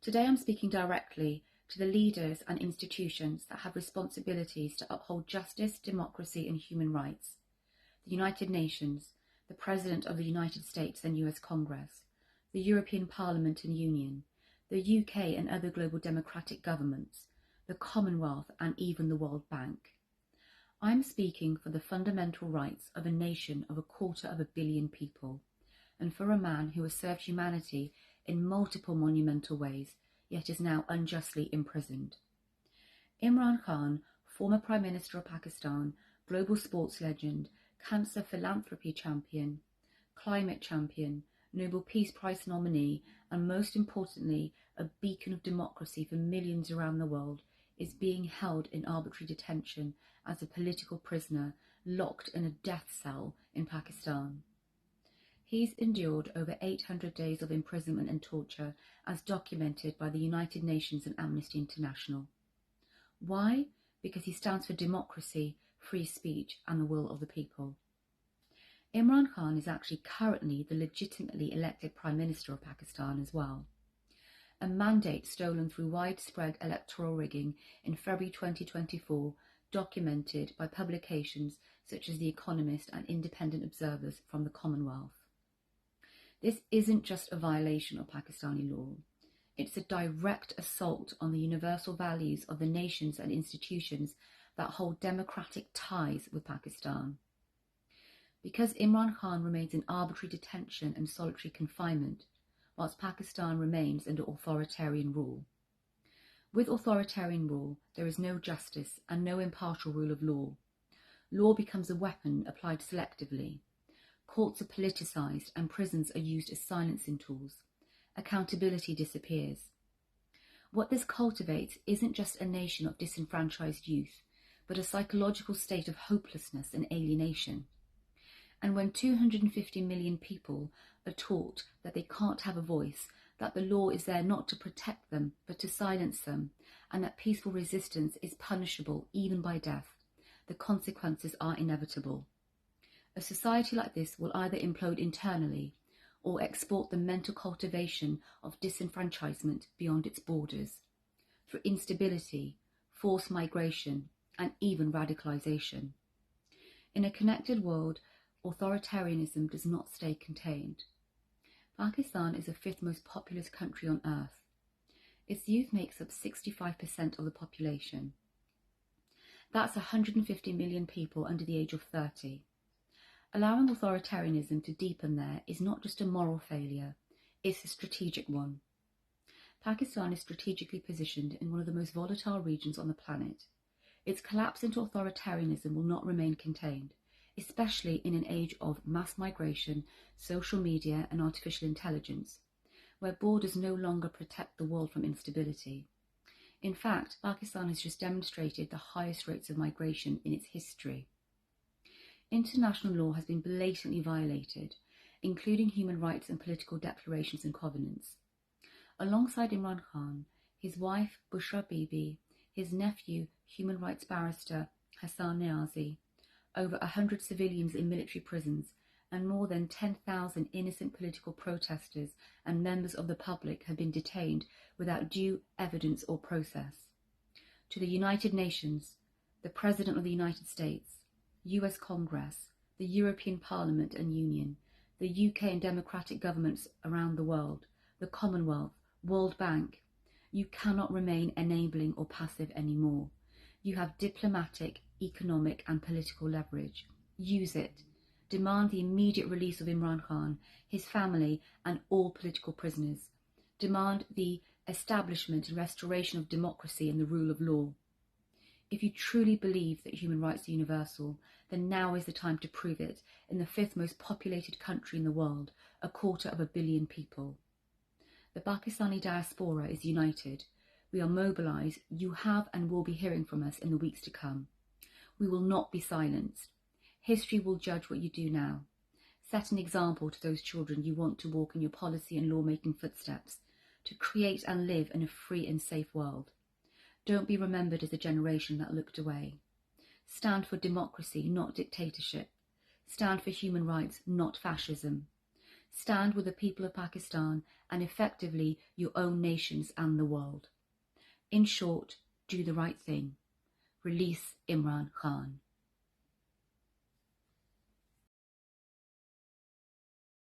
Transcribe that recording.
Today I'm speaking directly to the leaders and institutions that have responsibilities to uphold justice, democracy and human rights. The United Nations, the President of the United States and US Congress, the European Parliament and Union, the UK and other global democratic governments, the Commonwealth and even the World Bank. I'm speaking for the fundamental rights of a nation of 250 million people, and for a man who has served humanity in multiple monumental ways, yet is now unjustly imprisoned. Imran Khan, former Prime Minister of Pakistan, global sports legend, cancer philanthropy champion, climate champion, Nobel Peace Prize nominee, and most importantly, a beacon of democracy for millions around the world, is being held in arbitrary detention as a political prisoner, locked in a death cell in Pakistan. He's endured over 800 days of imprisonment and torture, as documented by the United Nations and Amnesty International. Why? Because he stands for democracy, free speech, and the will of the people. Imran Khan is actually currently the legitimately elected Prime Minister of Pakistan as well. A mandate stolen through widespread electoral rigging in February 2024, documented by publications such as The Economist and independent observers from the Commonwealth. This isn't just a violation of Pakistani law. It's a direct assault on the universal values of the nations and institutions that hold democratic ties with Pakistan. Because Imran Khan remains in arbitrary detention and solitary confinement, whilst Pakistan remains under authoritarian rule. With authoritarian rule, there is no justice and no impartial rule of law. Law becomes a weapon applied selectively. Courts are politicised and prisons are used as silencing tools. Accountability disappears. What this cultivates isn't just a nation of disenfranchised youth, but a psychological state of hopelessness and alienation. And when 250 million people are taught that they can't have a voice, that the law is there not to protect them, but to silence them, and that peaceful resistance is punishable even by death, the consequences are inevitable. A society like this will either implode internally or export the mental cultivation of disenfranchisement beyond its borders, through instability, forced migration, and even radicalisation. In a connected world, authoritarianism does not stay contained. Pakistan is the fifth most populous country on earth. Its youth makes up 65% of the population. That's 150 million people under the age of 30. Allowing authoritarianism to deepen there is not just a moral failure, it's a strategic one. Pakistan is strategically positioned in one of the most volatile regions on the planet. Its collapse into authoritarianism will not remain contained, especially in an age of mass migration, social media and artificial intelligence, where borders no longer protect the world from instability. In fact, Pakistan has just demonstrated the highest rates of migration in its history. International law has been blatantly violated, including human rights and political declarations and covenants. Alongside Imran Khan, his wife Bushra Bibi, his nephew, human rights barrister Hassan Niazi, over 100 civilians in military prisons, and more than 10,000 innocent political protesters and members of the public have been detained without due evidence or process. To the United Nations, the President of the United States, US Congress, the European Parliament and Union, the UK and democratic governments around the world, the Commonwealth, World Bank, you cannot remain enabling or passive anymore. You have diplomatic, economic and political leverage. Use it. Demand the immediate release of Imran Khan, his family and all political prisoners. Demand the establishment and restoration of democracy and the rule of law. If you truly believe that human rights are universal, then now is the time to prove it in the fifth most populated country in the world, 250 million people. The Pakistani diaspora is united. We are mobilised. You have and will be hearing from us in the weeks to come. We will not be silenced. History will judge what you do now. Set an example to those children you want to walk in your policy and lawmaking footsteps, to create and live in a free and safe world. Don't be remembered as a generation that looked away. Stand for democracy, not dictatorship. Stand for human rights, not fascism. stand with the people of Pakistan and effectively your own nations and the world. In short, do the right thing. Release Imran Khan.